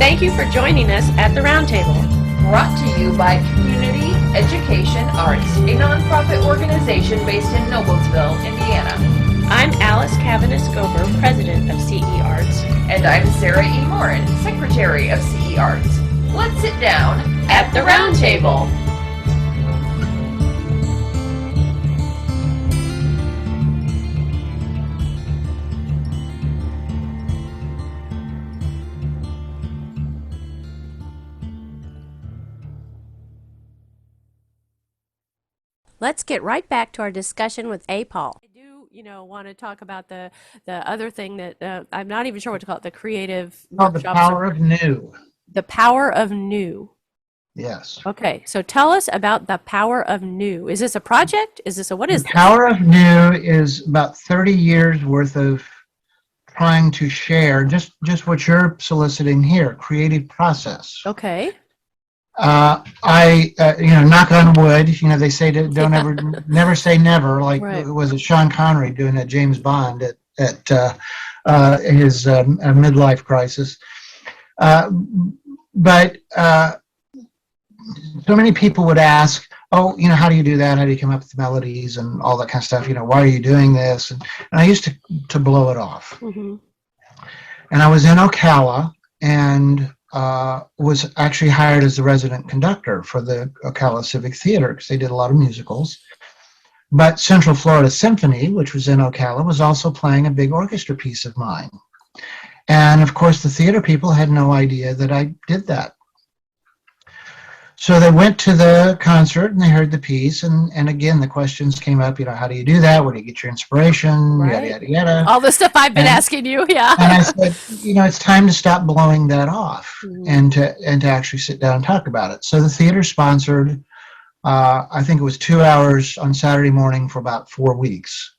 Thank you for joining us at the Roundtable. Brought to you by Community Education Arts, a nonprofit organization based in Noblesville, Indiana. I'm Alice Cavanis-Gober, president of CEArts. And I'm Sarah E. Morin, secretary of CEArts. Let's sit down at the Roundtable. Let's get right back to our discussion with A. Paul. I do, want to talk about the other thing that I'm not even sure what to call it, the creative workshops. The power of new. The power of new. Yes. Okay, so tell us about the power of new. Is this a project? What is the power of new is about 30 years worth of trying to share just what you're soliciting here, creative process. Okay. I knock on wood, they say don't ever, never say never, like right. It was Sean Connery doing a James Bond at his midlife crisis. But so many people would ask, oh, how do you do that? How do you come up with the melodies and all that kind of stuff? Why are you doing this? And I used to blow it off. Mm-hmm. And I was in Ocala and was actually hired as the resident conductor for the Ocala Civic Theater because they did a lot of musicals. But Central Florida Symphony, which was in Ocala, was also playing a big orchestra piece of mine. And of course, the theater people had no idea that I did that. So they went to the concert and they heard the piece. And again, the questions came up, how do you do that? Where do you get your inspiration? Right. Yada, yada, yada. All the stuff I've been asking you, yeah. And I said, it's time to stop blowing that off and to actually sit down and talk about it. So the theater sponsored, I think it was 2 hours on Saturday morning for about 4 weeks.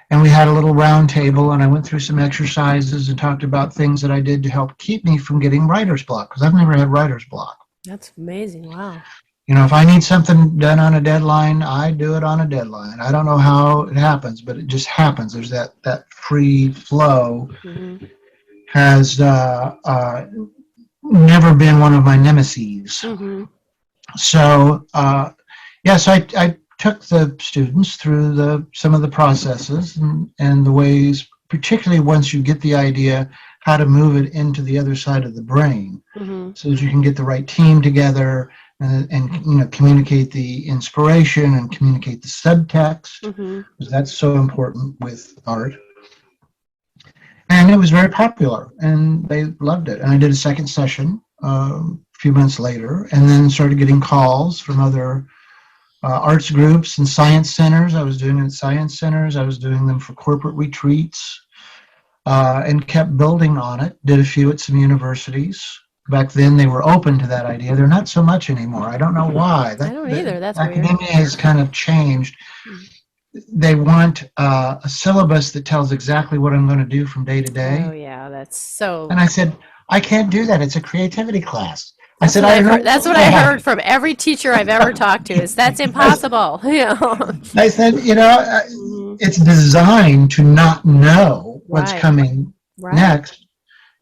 And we had a little round table and I went through some exercises and talked about things that I did to help keep me from getting writer's block, because I've never had writer's block. That's amazing. Wow. If I need something done on a deadline, I do it on a deadline. I don't know how it happens, but it just happens. There's that free flow has never been one of my nemesis. Mm-hmm. So, so I took the students through some of the processes and the ways, particularly once you get the idea, how to move it into the other side of the brain, so that you can get the right team together and communicate the inspiration and communicate the subtext, because that's so important with art. And it was very popular, and they loved it. And I did a second session a few months later, and then started getting calls from other arts groups and science centers. I was doing it at science centers. I was doing them for corporate retreats. And kept building on it, did a few at some universities. Back then they were open to that idea. They're not so much anymore. I don't know why. I don't either. That's academia weird. has kind of changed. They want a syllabus that tells exactly what I'm going to do from day to day. Oh yeah, that's so. And I said, I can't do that. It's a creativity class. That's what I heard from every teacher I've ever talked to. Is that's impossible. I said, it's designed to not know what's coming next.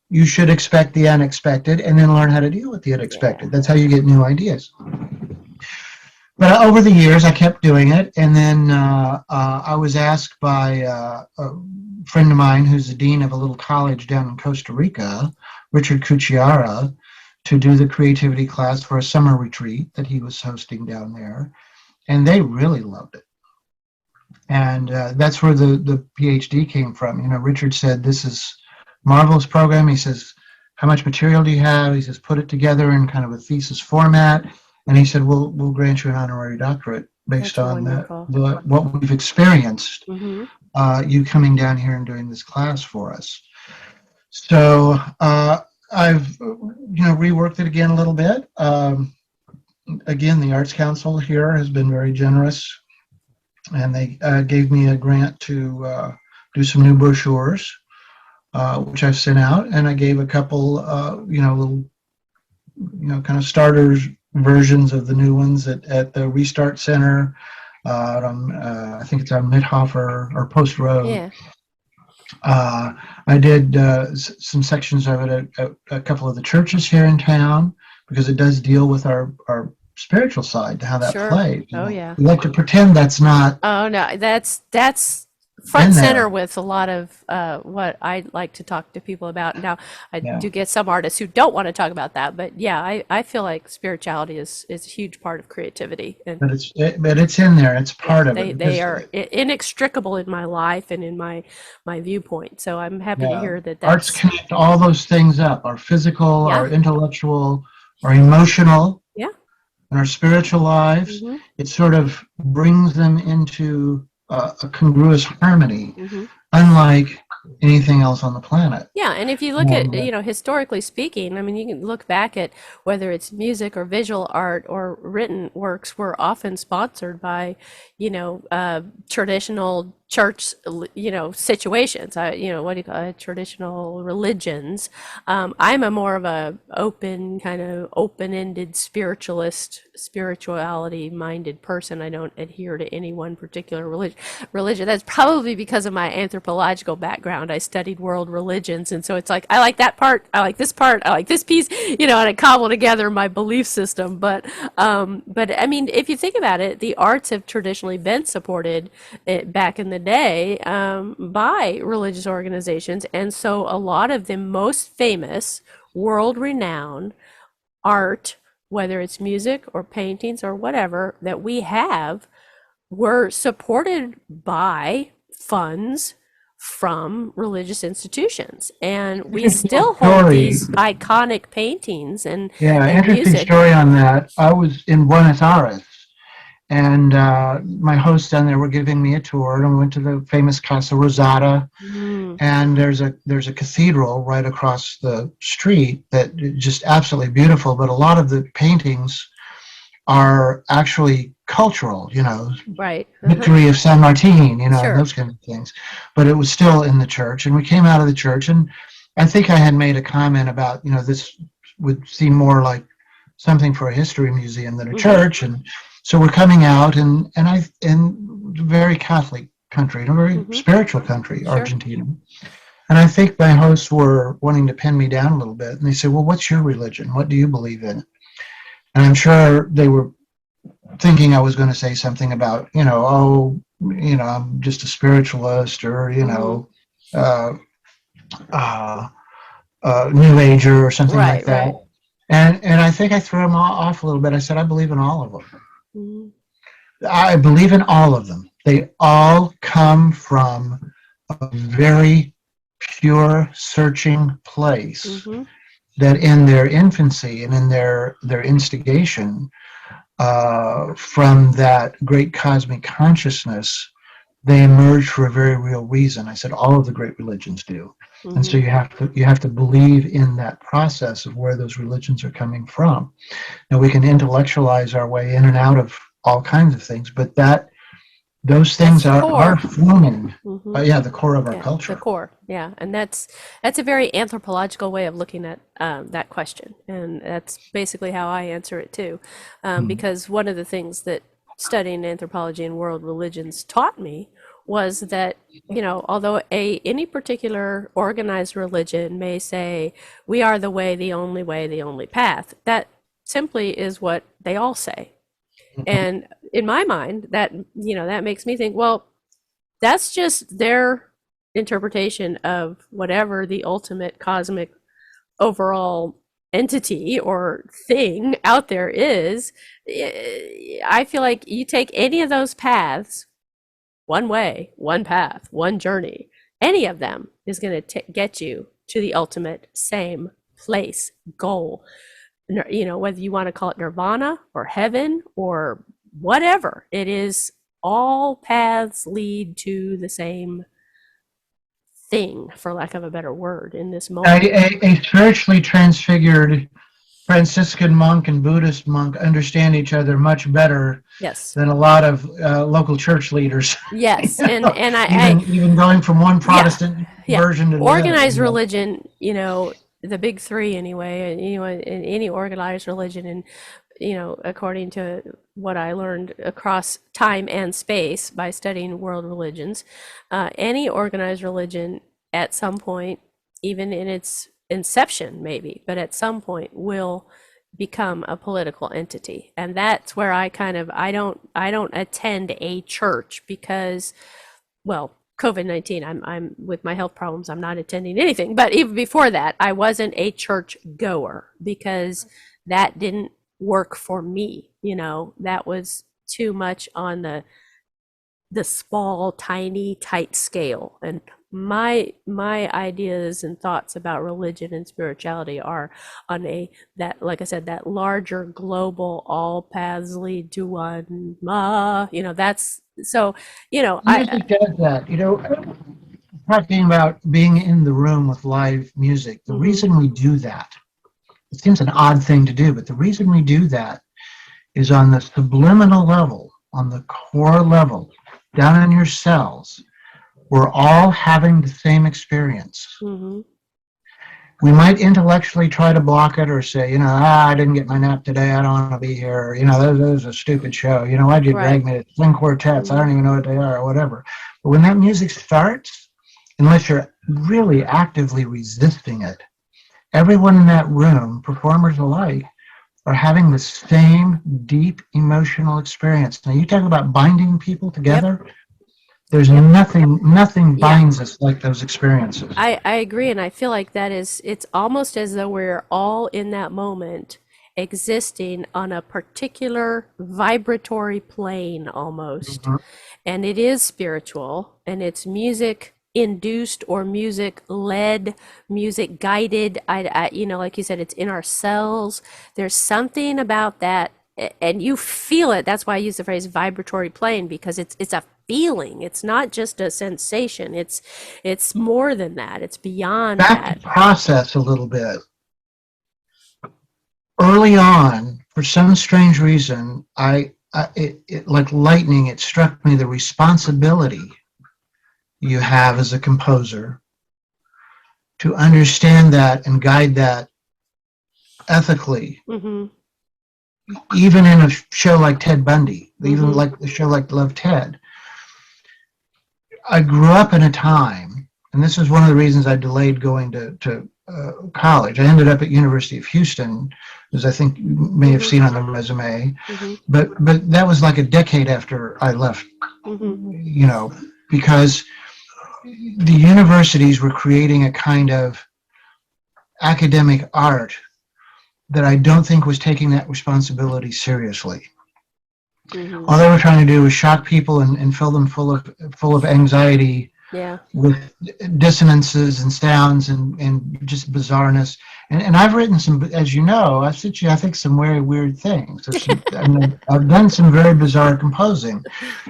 You should expect the unexpected and then learn how to deal with the unexpected. Yeah. That's how you get new ideas. But over the years, I kept doing it. And then I was asked by a friend of mine who's the dean of a little college down in Costa Rica, Richard Cucciara, to do the creativity class for a summer retreat that he was hosting down there. And they really loved it. And that's where the PhD came from. Richard said, this is a marvelous program. He says, how much material do you have? He says, put it together in kind of a thesis format. And he said, we'll grant you an honorary doctorate based on what we've experienced, you coming down here and doing this class for us. So I've reworked it again a little bit. Again, the Arts Council here has been very generous. And they gave me a grant to do some new brochures, which I've sent out. And I gave a couple, little, kind of starters versions of the new ones at the Restart Center. I think it's on Mithofer or Post Road. Yeah. I did some sections of it at a couple of the churches here in town because it does deal with our spiritual side, how that Sure. plays. Oh yeah. We like to pretend that's not Oh no, that's front in and center there. with a lot of what I like to talk to people about. Now, I Yeah, do get some artists who don't want to talk about that, but yeah, I feel like spirituality is a huge part of creativity, and but it's in there. It's yeah, part of it they because are inextricable in my life and in my viewpoint. So I'm happy to yeah, hear that arts that's connect all those things up: our physical, yeah, our intellectual, our emotional, yeah. and our spiritual lives. Hmm. It sort of brings them into a congruous harmony, Hmm. unlike anything else on the planet. Yeah, and if you look at, And, historically speaking, I mean, you can look back at whether it's music or visual art or written works were often sponsored by, traditional church, situations. What do you call it? Traditional religions. I'm a more of a open, kind of open-ended spiritualist, spirituality-minded person. I don't adhere to any one particular religion. That's probably because of my anthropological background. I studied world religions, and so it's like I like that part, I like this part, I like this piece, and I cobble together my belief system. But I mean, if you think about it, the arts have traditionally been supported back in the day by religious organizations, and so a lot of the most famous, world-renowned art, whether it's music or paintings or whatever that we have, were supported by funds from religious institutions. And we interesting still hold story. these iconic paintings Yeah, and interesting music. story on that. I was in Buenos Aires, and my hosts down there were giving me a tour, and we went to the famous Casa Rosada, Mm, and there's a cathedral right across the street that is just absolutely beautiful. But a lot of the paintings are actually cultural, right. Uh-huh. Victory of San Martin, Sure. those kind of things. But it was still in the church, and we came out of the church, and I think I had made a comment about, this would seem more like something for a history museum than a Hmm. church, and so we're coming out, and very Catholic country, a very Hmm. spiritual country, Sure. Argentina. And I think my hosts were wanting to pin me down a little bit, and they said, "Well, what's your religion? What do you believe in?" And I'm sure they were thinking I was going to say something about, I'm just a spiritualist, or, Hmm. uh, uh, New Ager or something like Right, that. right. And I think I threw them off a little bit. I said, I believe in all of them. Hmm. I believe in all of them. They all come from a very pure, searching place Hmm. that in their infancy and in their instigation, from that great cosmic consciousness, they emerge for a very real reason. I said all of the great religions do. And so Hmm. you have to believe in that process of where those religions are coming from. Now we can intellectualize our way in and out of all kinds of things, but those That's things the are core. forming, Hmm. yeah, the core of our Yeah, the culture. core. Yeah, and that's a very anthropological way of looking at that question, and that's basically how I answer it too. Hmm. Because one of the things that studying anthropology and world religions taught me was that, although any particular organized religion may say we are the way, the only path, that simply is what they all say. And in my mind, that makes me think, well, that's just their interpretation of whatever the ultimate cosmic overall entity or thing out there is. I feel like you take any of those paths, one way, one path, one journey, any of them is going to get you to the ultimate same place, goal. Whether you want to call it nirvana or heaven or whatever, it is, all paths lead to the same thing, for lack of a better word, in this moment. A spiritually transfigured Franciscan monk and Buddhist monk understand each other much better Yes. than a lot of local church leaders. Yes. And Even going from one yeah, Protestant yeah. version to the other. Organized religion, the big three anyway, in any organized religion, and, according to what I learned across time and space by studying world religions, any organized religion at some point, even in its inception maybe, but at some point will become a political entity. And that's where I don't attend a church because, well, COVID-19, I'm with my health problems, I'm not attending anything. But even before that, I wasn't a church goer because that didn't work for me. That was too much on the small, tiny, tight scale. And my ideas and thoughts about religion and spirituality are on that, like I said, that larger global, all paths lead to one. That's so. Music does that. Talking about being in the room with live music, the reason we do that, it seems an odd thing to do, but the reason we do that is on the subliminal level, on the core level, down in your cells, we're all having the same experience. We might intellectually try to block it or say, I didn't get my nap today, I don't want to be here, that was a stupid show, why'd you drag me to string quartets, I don't even know what they are, or whatever. But when that music starts, unless you're really actively resisting it, everyone in that room, performers alike, are having the same deep emotional experience. Now, you talk about binding people together. Yep. There's nothing binds us like those experiences. I agree, and I feel like it's almost as though we're all in that moment existing on a particular vibratory plane almost. And it is spiritual, and it's music induced or music led, music guided. Like you said, it's in our cells. There's something about that, and you feel it. That's why I use the phrase vibratory plane, because it's a feeling. It's not just a sensation. It's more than that. It's beyond that. Back to process a little bit. Early on, for some strange reason, it like lightning, it struck me the responsibility you have as a composer to understand that and guide that ethically. Even in a show like Ted Bundy, even like the show like Love Ted. I grew up in a time, and this is one of the reasons I delayed going to college. I ended up at University of Houston, as I think you may have seen on the resume, but that was like a decade after I left, because the universities were creating a kind of academic art that I don't think was taking that responsibility seriously. All they were trying to do was shock people and fill them full of anxiety, with dissonances and sounds and just bizarreness. And I've written some, as you know, I've sent you, I think, some very weird things. I've done some very bizarre composing.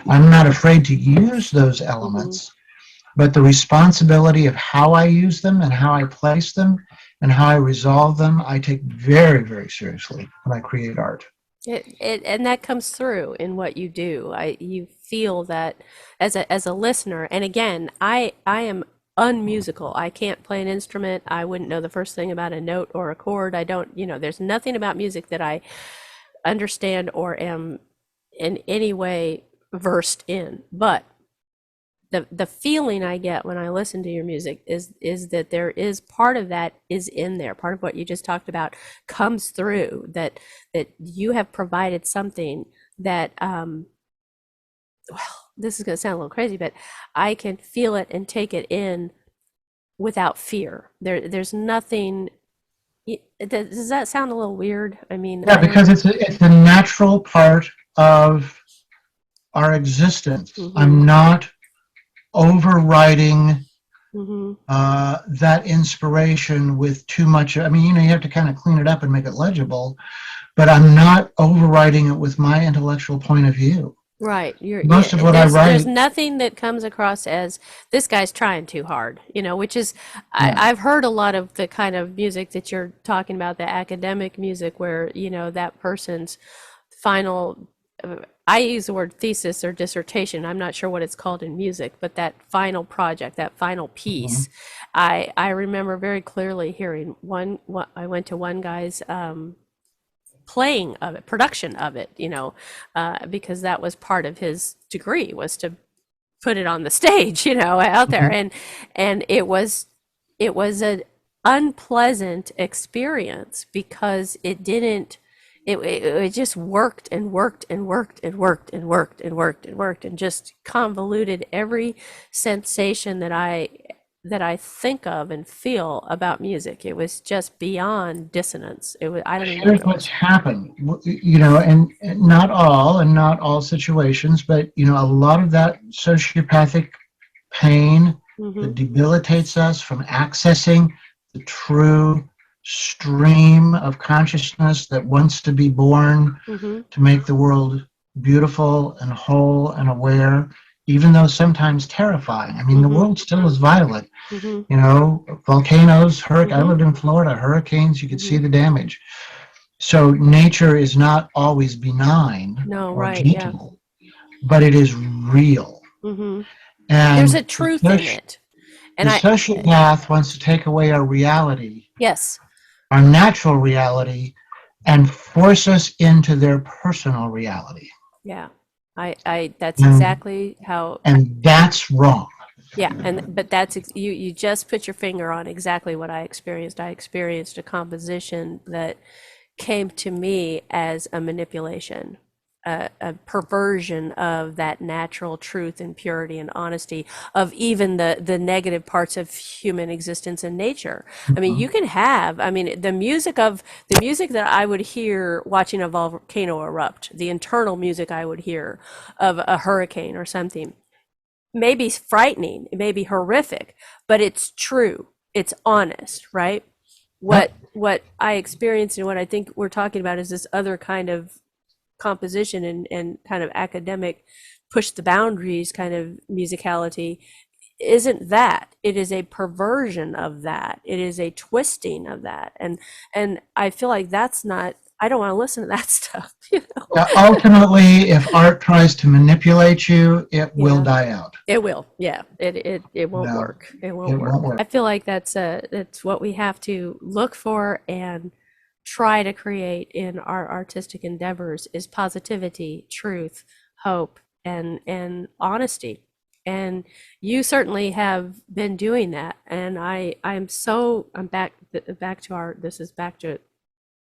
I'm not afraid to use those elements, but the responsibility of how I use them and how I place them and how I resolve them, I take very, very seriously when I create art. And that comes through in what you do. You feel that as a listener. And again, I am unmusical. I can't play an instrument. I wouldn't know the first thing about a note or a chord. I don't, there's nothing about music that I understand or am in any way versed in. But the feeling I get when I listen to your music is that there is part of that is in there. Part of what you just talked about comes through, that you have provided something that, well, this is going to sound a little crazy, but I can feel it and take it in without fear. There's nothing. Does that sound a little weird? I mean, yeah, because it's a natural part of our existence. I'm not overriding that inspiration with too much. I mean, you have to kind of clean it up and make it legible, but I'm not overriding it with my intellectual point of view. Right. Most of what I write, there's nothing that comes across as this guy's trying too hard, which is, I've heard a lot of the kind of music that you're talking about, the academic music where, that person's final, I use the word thesis or dissertation. I'm not sure what it's called in music, but that final project, that final piece, I remember very clearly hearing I went to one guy's playing of it, production of it, because that was part of his degree, was to put it on the stage, out there. And it was an unpleasant experience because it just worked and worked and worked and worked and worked and worked and worked and just convoluted every sensation that I think of and feel about music. It was just beyond dissonance. I don't even know Here's what's happened, and not all situations, but a lot of that sociopathic pain that debilitates us from accessing the true stream of consciousness that wants to be born to make the world beautiful and whole and aware, even though sometimes terrifying. I mean, the world still is violent. Volcanoes, I lived in Florida, hurricanes, you could see the damage. So nature is not always benign or gentle, but it is real. And there's a truth in it. And the sociopath wants to take away our reality. Yes. Our natural reality, and force us into their personal reality. Yeah, that's exactly how. And that's wrong. Yeah, but that's you just put your finger on exactly what I experienced. I experienced a composition that came to me as a manipulation, a perversion of that natural truth and purity and honesty of even the negative parts of human existence and nature. I mean, you can have, the music that I would hear watching a volcano erupt, the internal music I would hear of a hurricane or something, may be frightening, it may be horrific, but it's true, it's honest, right? What I experienced and what I think we're talking about is this other kind of composition and kind of academic push the boundaries kind of musicality isn't that. It is a perversion of that. It is a twisting of that. And I feel like that's not, I don't want to listen to that stuff. Ultimately, if art tries to manipulate you, it will die out. It will. Yeah. It won't work. It won't work. I feel like that's what we have to look for and try to create in our artistic endeavors is positivity, truth, hope, and honesty. And you certainly have been doing that. And I'm back to this is back to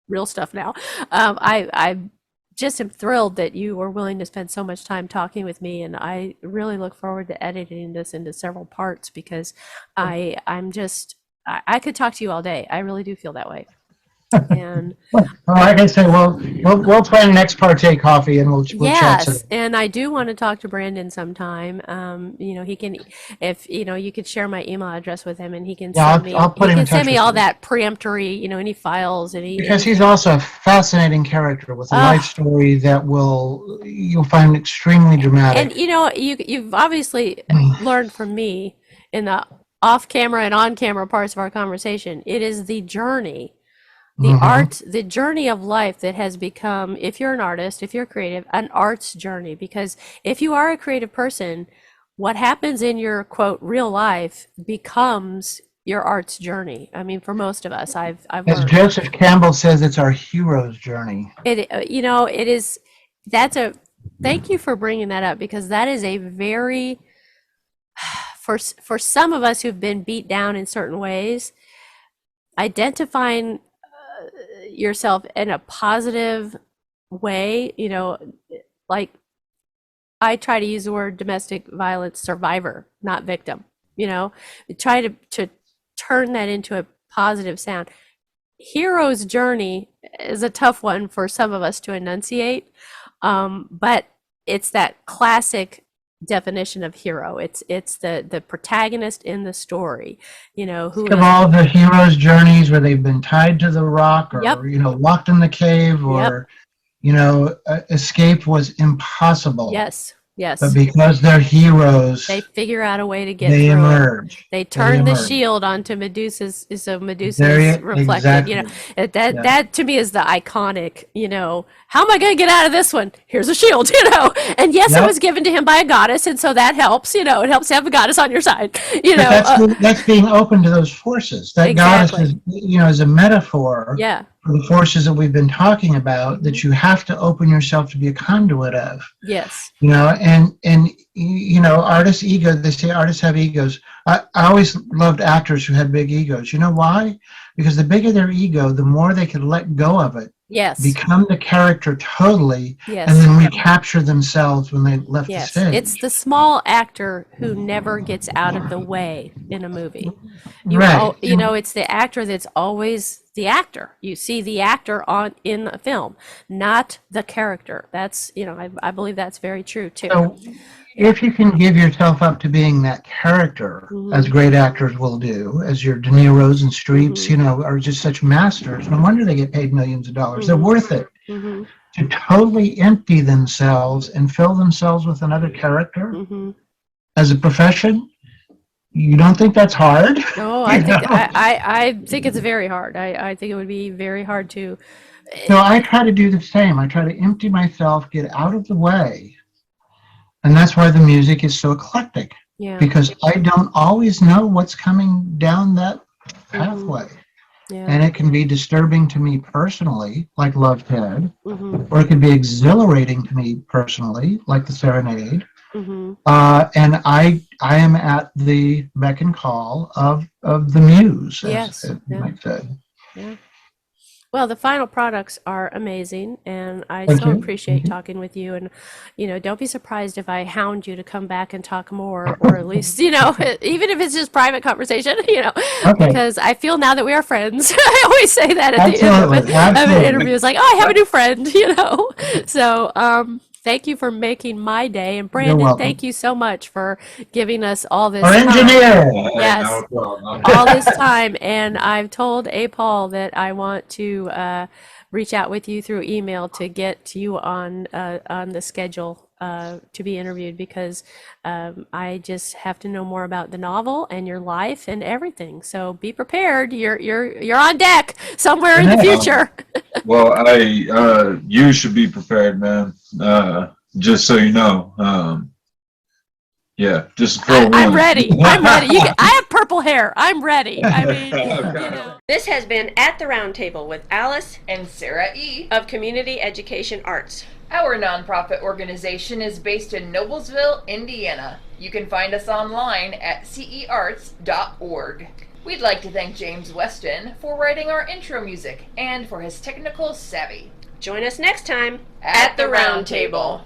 real stuff now. I just am thrilled that you were willing to spend so much time talking with me, and I really look forward to editing this into several parts because I could talk to you all day. I really do feel that way. And like I said, we'll plan an ex parte coffee and we'll chat. Yes, and I do want to talk to Brandon sometime. He can, if you could share my email address with him, and he can send me. I'll put him in touch send me all with that preemptory, any files, because he's also a fascinating character with a life story that you'll find extremely dramatic. And you've obviously learned from me in the off-camera and on-camera parts of our conversation. It is the journey. The journey of life that has become, if you're an artist, if you're creative, an art's journey. Because if you are a creative person, what happens in your quote real life becomes your art's journey. I mean, for most of us, I've as learned. Joseph Campbell says, it's our hero's journey. It is. Thank you for bringing that up, because that is a very, for some of us who've been beat down in certain ways, identifying yourself in a positive way, like I try to use the word domestic violence survivor, not victim, try to turn that into a positive sound. Hero's journey is a tough one for some of us to enunciate, but it's that classic definition of hero. It's the protagonist in the story, who of all the heroes' journeys where they've been tied to the rock or locked in the cave or escape was impossible. Yes. But because they're heroes, they figure out a way to get they through emerge. They turn the shield onto Medusa's, so Medusa's reflected. Exactly. That to me is the iconic, how am I going to get out of this one? Here's a shield, And yes, it was given to him by a goddess, and so that helps, it helps to have a goddess on your side, But that's being open to those forces. That goddess is, is a metaphor for the forces that we've been talking about that you have to open yourself to be a conduit of. Yes. You know, and you know, artists' ego, they say artists have egos. I always loved actors who had big egos. You know why? Because the bigger their ego, the more they could let go of it, Yes. become the character totally, Yes. and then recapture themselves when they left the Yes. stage. It's the small actor who never gets out of the way in a movie. Right. You know, it's the actor that's always the actor. You see the actor in a film, not the character. That's, you know, I believe that's very true too. So if you can give yourself up to being that character, as great actors will do, as your De Niro's and Streeps, you know, are just such masters, no wonder they get paid millions of dollars. They're worth it. To totally empty themselves and fill themselves with another character as a profession. You don't think that's hard? No, I think it's very hard. I think it would be very hard to. No, I try to do the same. I try to empty myself, get out of the way. And that's why the music is so eclectic. Yeah. Because I don't always know what's coming down that pathway. Yeah. And it can be disturbing to me personally, like Love Ted, or it can be exhilarating to me personally, like the Serenade. And I am at the beck and call of the muse, as you might say. Yeah. Well, the final products are amazing, and I Thank so you. appreciate talking with you. And, you know, don't be surprised if I hound you to come back and talk more, or at least, you know, even if it's just private conversation, you know, because I feel now that we are friends. I always say that at the end of an interview. It's like, oh, I have a new friend, you know. So, thank you for making my day. And Brandon, thank you so much for giving us all this time. Engineer. Yes, all this time. And I've told A. Paul that I want to reach out with you through email to get you on the schedule to be interviewed, because I just have to know more about the novel and your life and everything. So be prepared. You're on deck somewhere in the future. Well, you should be prepared, man. Just so you know. Yeah, just I'm ready. I'm ready. I have purple hair. I'm ready. I mean, you know. This has been At the Round Table with Alice and Sarah E. of Community Education Arts. Our nonprofit organization is based in Noblesville, Indiana. You can find us online at CEArts.org. We'd like to thank James Weston for writing our intro music and for his technical savvy. Join us next time at the Round Table.